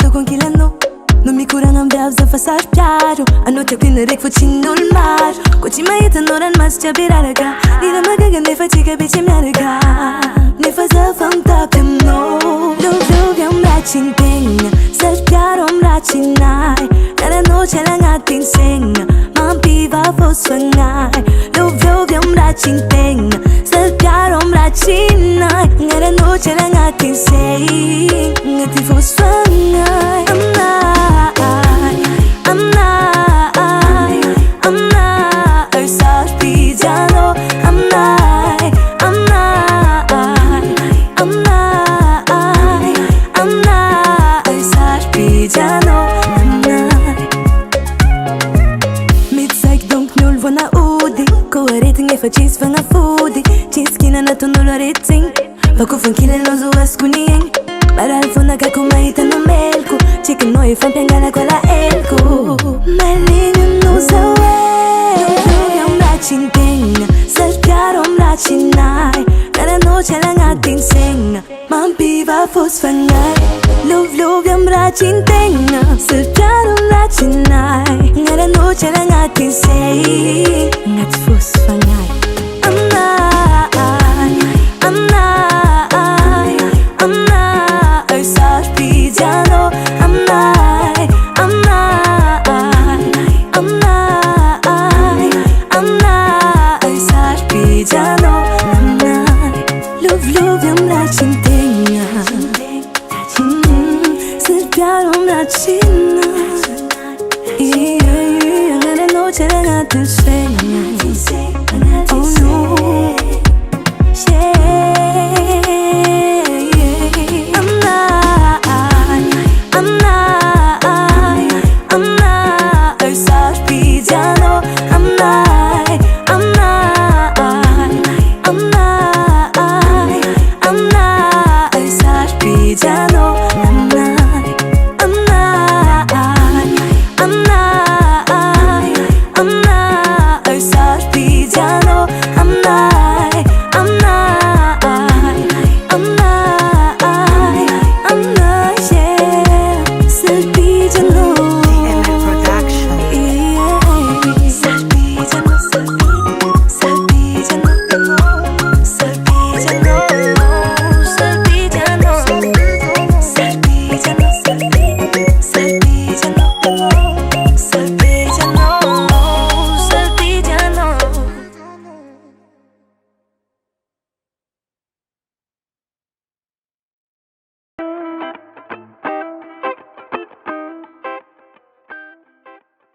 tô com aquilo no. Não me curang ang biav sa fasar piaro. Ano te pinarek fo chinul mar. Kochi maita noran mas chabiraraga. Nila magagan ne fa chika bichim yaraga. Ne fa sa fam tapim no. Love yung rachin ting. Sa piarom rachinay. Nara no chelang ating sing. Mampiva fo swangay. Love yung rachin ting. Sa piarom rachinay. Nara no chelang ating sing. Ngati fo swangay. Cheese van a foodie, cheese kina na tunolo ritzing. Vaku fan kile lozo askuniyeng. Baral funa ka kumaita no melko. Chicken no ifan pengana kwa la elko. Malingan no sa way. Yung rachin ting, sa piarom rachinay. Kada noche lang ating sing. Mampiva fosfangay. Love yung rachin ting, sa piarom rachinay. Kada noche lang ating sing. Ngat fosfangay. Love yung rachin ting. Sa piarom rachinay. Ang noche lang ating sing.